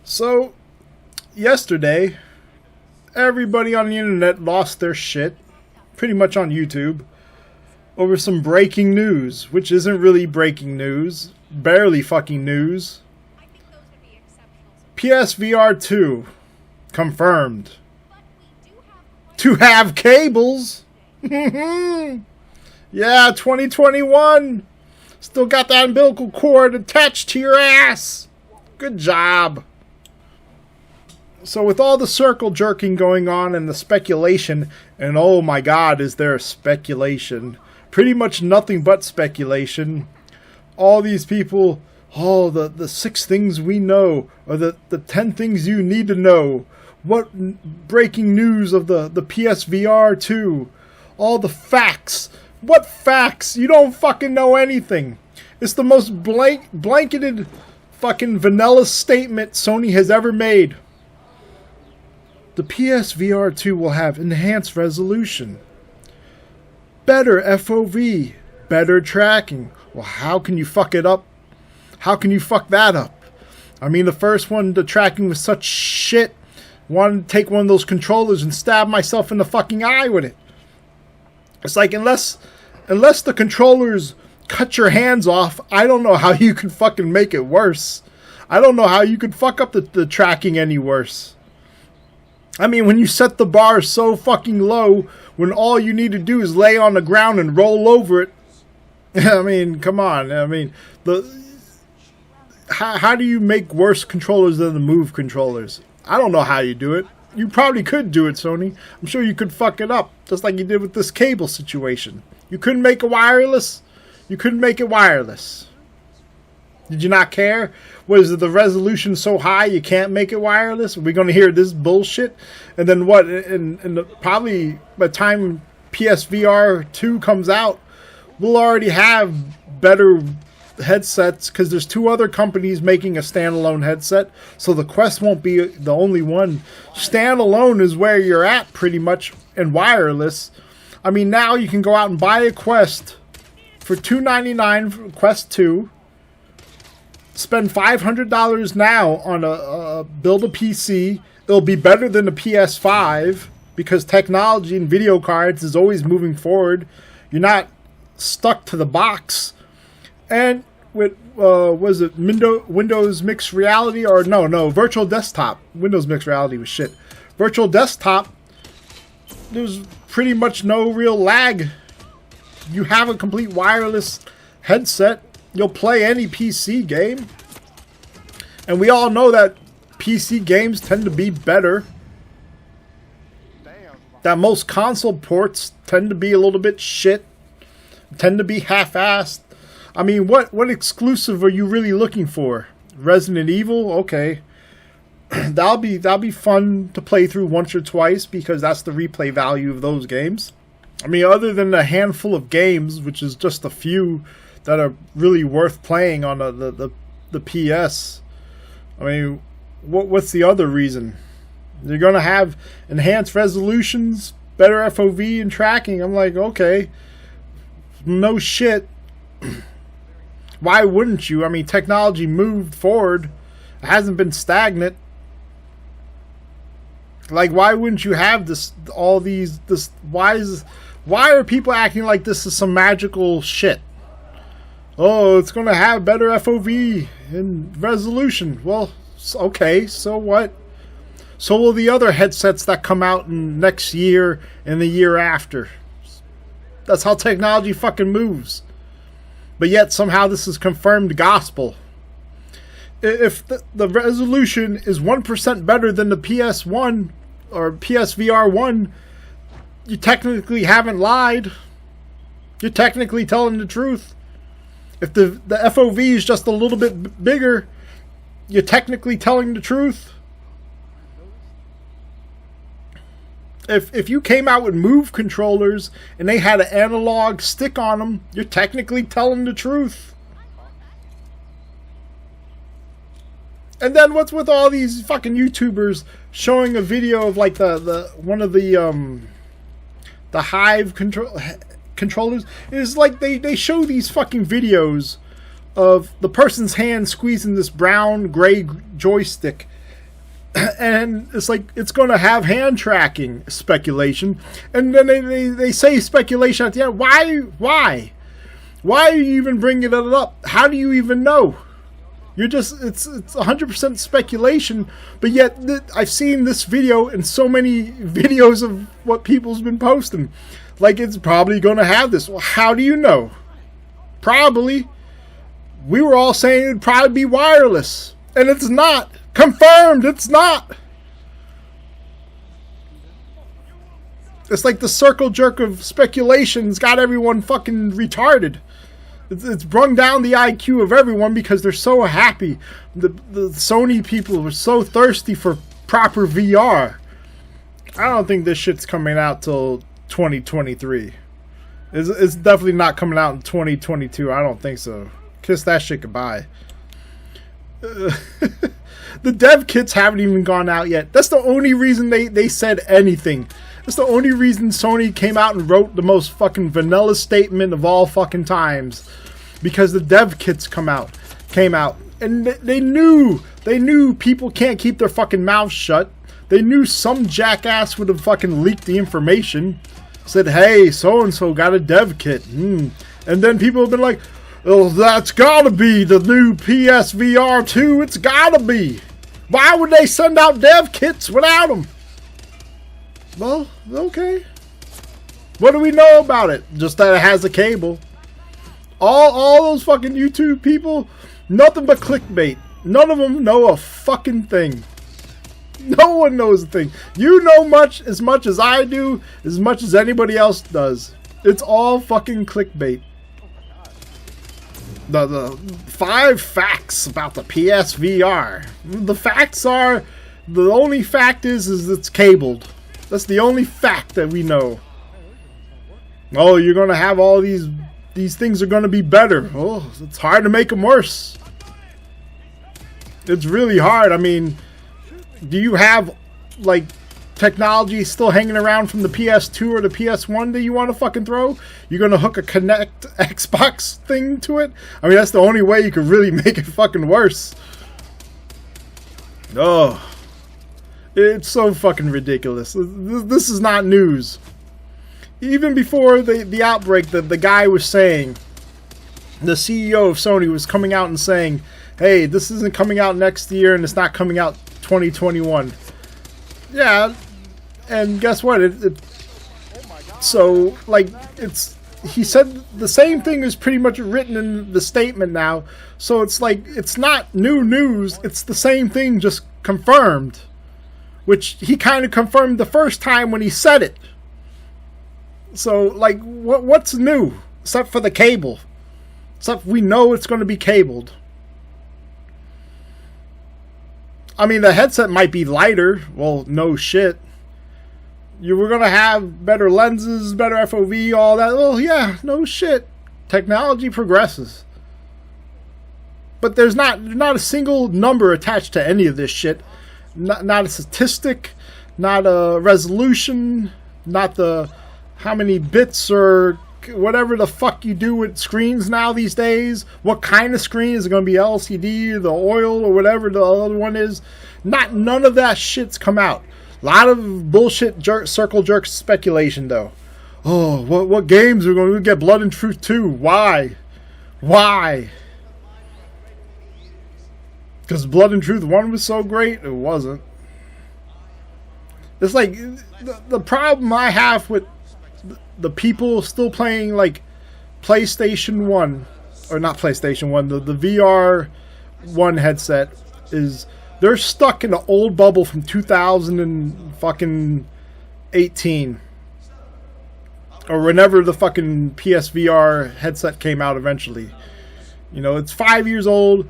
So, yesterday, everybody on the internet lost their shit, pretty much on YouTube, over some breaking news, which isn't really breaking news, barely fucking news. PSVR2 confirmed to have cables. Yeah, 2021. Still got that umbilical cord attached to your ass. Good job. So with all the circle jerking going on and the speculation, and oh my god, is there speculation? Pretty much nothing but speculation. All these people, the 6 things we know, or the 10 things you need to know. What breaking news of the PSVR 2? All the facts. What facts? You don't fucking know anything. It's the most blanketed fucking vanilla statement Sony has ever made. The PSVR 2 will have enhanced resolution, better FOV, better tracking. Well, how can you fuck it up? How can you fuck that up? I mean, the first one, the tracking was such shit. Wanted to take one of those controllers and stab myself in the fucking eye with it. It's like, unless the controllers cut your hands off, I don't know how you could fucking make it worse. I don't know how you could fuck up the tracking any worse. I mean, when you set the bar so fucking low, when all you need to do is lay on the ground and roll over it. I mean, come on. I mean, how do you make worse controllers than the Move controllers? I don't know how you do it. You probably could do it, Sony. I'm sure you could fuck it up, just like you did with this cable situation. You couldn't make it wireless? You couldn't make it wireless. Did you not care? Was the resolution so high you can't make it wireless? Are we going to hear this bullshit? And then what? Probably by the time PSVR 2 comes out, we'll already have better headsets, because there's 2 other companies making a standalone headset, so the Quest won't be the only one. Standalone is where you're at pretty much in wireless. I mean, now you can go out and buy a Quest for $299 for Quest 2. Spend $500 now on build a PC. It'll be better than the PS5 because technology and video cards is always moving forward. You're not stuck to the box. And with was it Windows Mixed Reality, or no Virtual Desktop? Windows Mixed Reality was shit. Virtual Desktop, there's pretty much no real lag. You have a complete wireless headset. You'll play any PC game. And we all know that PC games tend to be better. That most console ports tend to be a little bit shit. Tend to be half-assed. I mean, what exclusive are you really looking for? Resident Evil? Okay. That'll be fun to play through once or twice, because that's the replay value of those games. I mean, other than a handful of games, which is just a few that are really worth playing on the PS. I mean, what's the other reason? You're going to have enhanced resolutions, better FOV and tracking. I'm like, okay, no shit. Why wouldn't you? I mean, technology moved forward. It hasn't been stagnant. Like, why wouldn't you have this? Why are people acting like this is some magical shit? Oh, it's going to have better FOV and resolution. Well, okay, so what? So will the other headsets that come out in next year and the year after. That's how technology fucking moves. But yet somehow this is confirmed gospel. If the resolution is 1% better than the PS1 or PSVR 1, you technically haven't lied. You're technically telling the truth. If the FOV is just a little bit bigger, you're technically telling the truth. If you came out with Move controllers and they had an analog stick on them, you're technically telling the truth. And then what's with all these fucking YouTubers showing a video of like the one of the Hive controllers? It's like they show these fucking videos of the person's hand squeezing this brown gray joystick, And it's like it's going to have hand tracking speculation, and then they say speculation at the end. Why are you even bringing it up? How do you even know? You're just it's 100% speculation. But yet I've seen this video and so many videos of what people's been posting, like it's probably going to have this. Well, how do you know? Probably. We were all saying it'd probably be wireless, and it's not. Confirmed, it's not. It's like the circle jerk of speculations got everyone fucking retarded. It's brung down the IQ of everyone because they're so happy. The Sony people were so thirsty for proper VR. I don't think this shit's coming out till 2023. It's definitely not coming out in 2022. I don't think so. Kiss that shit goodbye. The dev kits haven't even gone out yet. That's the only reason they said anything. That's the only reason Sony came out and wrote the most fucking vanilla statement of all fucking times. Because the dev kits came out. And they knew people can't keep their fucking mouths shut. They knew some jackass would have fucking leaked the information. Said, hey, so-and-so got a dev kit. And then people have been like, oh, that's gotta be the new PSVR2. It's gotta be. Why would they send out dev kits without them? Well, okay. What do we know about it? Just that it has a cable. All those fucking YouTube people, nothing but clickbait. None of them know a fucking thing. No one knows a thing. You know as much as I do, as much as anybody else does. It's all fucking clickbait. The 5 facts about the PSVR. The facts are, the only fact is it's cabled. That's the only fact that we know. Oh, you're gonna have all these things are gonna be better. Oh, it's hard to make them worse. It's really hard. I mean, do you have like technology still hanging around from the PS2 or the PS1 that you want to fucking throw? You're gonna hook a Kinect Xbox thing to it? I mean, that's the only way you could really make it fucking worse. Oh, it's so fucking ridiculous. This is not news. Even before the outbreak, the guy was saying, the CEO of Sony was coming out and saying, hey, this isn't coming out next year and it's not coming out 2021. Yeah, and guess what? So, like, he said the same thing is pretty much written in the statement now. So it's like, it's not new news. It's the same thing, just confirmed. Which he kind of confirmed the first time when he said it. So, like, what's new? Except for the cable. Except we know it's going to be cabled. I mean, the headset might be lighter. Well, no shit. We're going to have better lenses, better FOV, all that. Well, yeah, no shit. Technology progresses. But there's not a single number attached to any of this shit. Not a statistic, not a resolution, not the how many bits or whatever the fuck you do with screens now these days. What kind of screen? Is it going to be LCD, the oil, or whatever the other one is? None of that shit's come out. A lot of bullshit circle jerk speculation though. Oh, what games are going to get Blood and Truth 2? Why? Because Blood and Truth 1 was so great? It wasn't. It's like, the problem I have with the people still playing like PlayStation 1, or not PlayStation 1, the VR 1 headset, is they're stuck in an old bubble from 2018. Or whenever the fucking PSVR headset came out eventually. You know, it's 5 years old.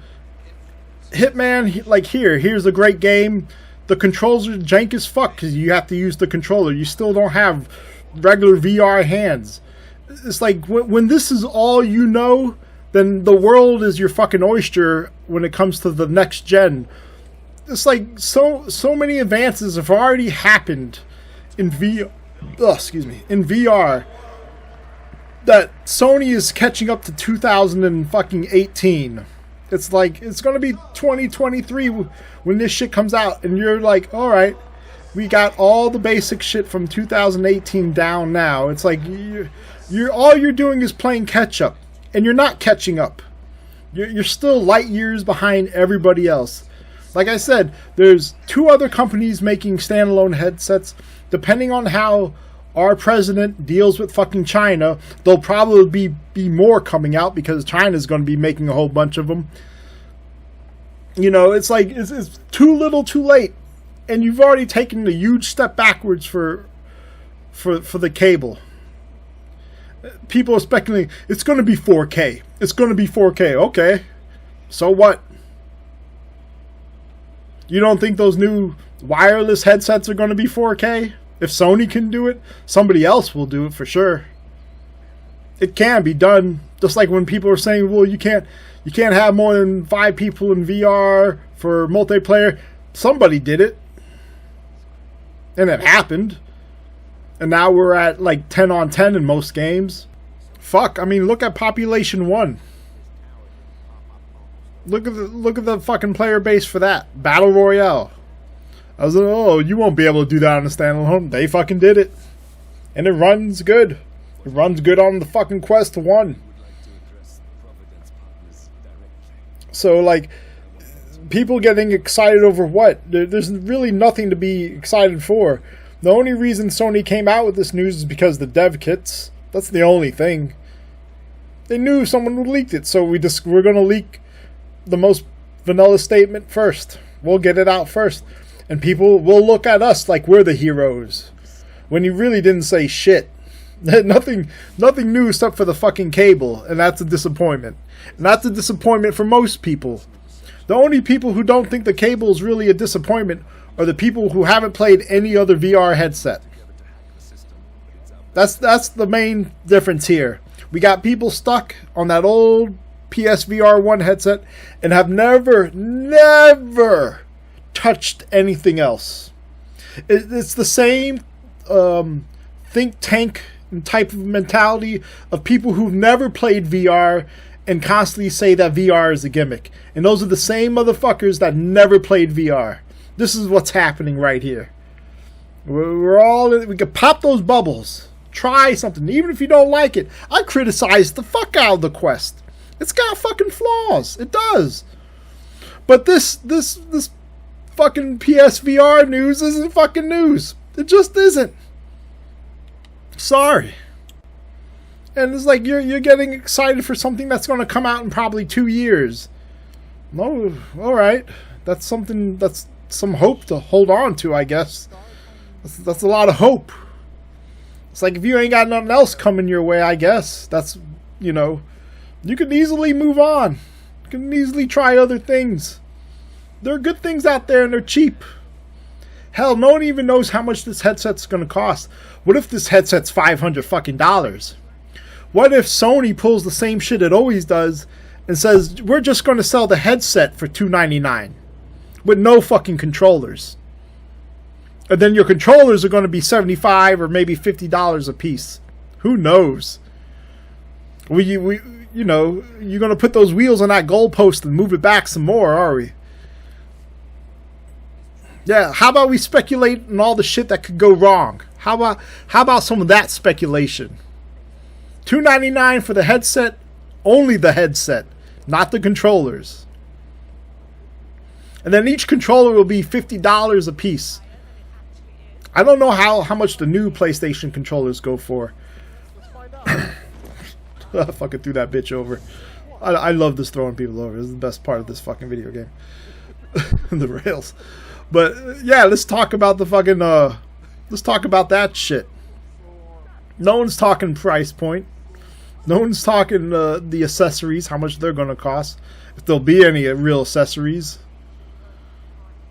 Hitman, like, here's a great game. The controls are jank as fuck because you have to use the controller. You still don't have regular VR hands. It's like, when this is all you know, then the world is your fucking oyster when it comes to the next gen. It's like, so many advances have already happened in VR. In VR, that Sony is catching up to 2018. It's like, it's going to be 2023 when this shit comes out, and you're like, all right, we got all the basic shit from 2018 down now. It's like, all you're doing is playing catch up, and you're not catching up. You're still light years behind everybody else. Like I said, there's 2 other companies making standalone headsets. Depending on how our president deals with fucking China, there'll probably be more coming out because China's going to be making a whole bunch of them. You know, it's like, it's too little too late. And you've already taken a huge step backwards for the cable. People are speculating, it's going to be 4K. It's going to be 4K. Okay. So what? You don't think those new wireless headsets are going to be 4K? If Sony can do it, somebody else will do it for sure. It can be done. Just like when people are saying, well, you can't have more than 5 people in VR for multiplayer. Somebody did it. And it happened. And now we're at like 10 on 10 in most games. Fuck, I mean, look at Population 1. Look at the fucking player base for that. Battle Royale. I was like, oh, you won't be able to do that on a standalone. They fucking did it. And it runs good. It runs good on the fucking Quest 1. So, like, people getting excited over what? There's really nothing to be excited for. The only reason Sony came out with this news is because the dev kits. That's the only thing. They knew someone would leak it, so we're going to leak the most vanilla statement first. We'll get it out first. And people will look at us like we're the heroes. When you really didn't say shit. Nothing new except for the fucking cable. And that's a disappointment. And that's a disappointment for most people. The only people who don't think the cable is really a disappointment are the people who haven't played any other VR headset. That's the main difference here. We got people stuck on that old PSVR1 headset and have never touched anything else. It's the same think tank type of mentality of people who've never played VR and constantly say that VR is a gimmick. And those are the same motherfuckers that never played VR. This is what's happening right here. We can pop those bubbles. Try something, even if you don't like it. I criticize the fuck out of the Quest. It's got fucking flaws. It does. But this fucking PSVR news isn't fucking news. It just isn't. Sorry. And it's like you're getting excited for something that's going to come out in probably 2 years. No, all right. That's something. That's some hope to hold on to, I guess. That's a lot of hope. It's like if you ain't got nothing else coming your way, I guess. That's, you know, you can easily move on. You can easily try other things. There are good things out there and they're cheap. Hell, no one even knows how much this headset's going to cost. What if this headset's $500 fucking dollars? What if Sony pulls the same shit it always does and says, we're just going to sell the headset for $299 with no fucking controllers? And then your controllers are going to be $75 or maybe $50 a piece. Who knows? You know, you're going to put those wheels on that goalpost and move it back some more, are we? Yeah, how about we speculate on all the shit that could go wrong? How about some of that speculation? $299 for the headset, only the headset, not the controllers. And then each controller will be $50 a piece. I don't know how much the new PlayStation controllers go for. I fucking threw that bitch over. I love this throwing people over. This is the best part of this fucking video game. The rails. But yeah, let's talk about the fucking let's talk about that shit. No one's talking price point. No one's talking the accessories, how much they're gonna cost, if there'll be any real accessories.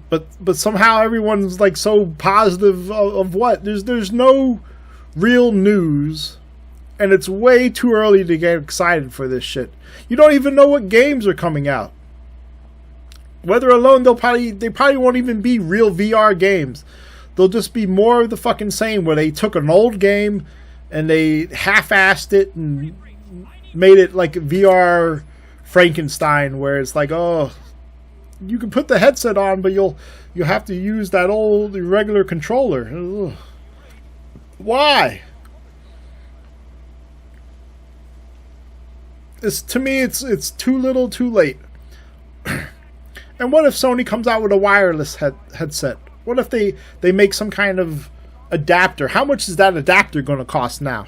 But somehow everyone's like so positive of what? There's no real news, and it's way too early to get excited for this shit. You don't even know what games are coming out. Whether alone they probably won't even be real VR games. They'll just be more of the fucking same, where they took an old game and they half-assed it and made it like VR Frankenstein, where it's like, oh, you can put the headset on, but you'll have to use that old regular controller. Ugh. Why? To me, it's too little, too late. And what if Sony comes out with a wireless headset? What if they make some kind of adapter? How much is that adapter going to cost now?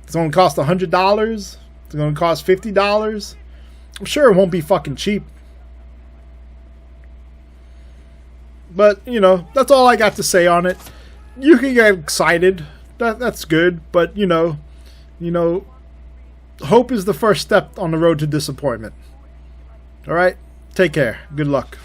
It's going to cost $100? It's going to cost $50? I'm sure it won't be fucking cheap. But, you know, that's all I got to say on it. You can get excited. That's good. But, you know, hope is the first step on the road to disappointment. All right? Take care. Good luck.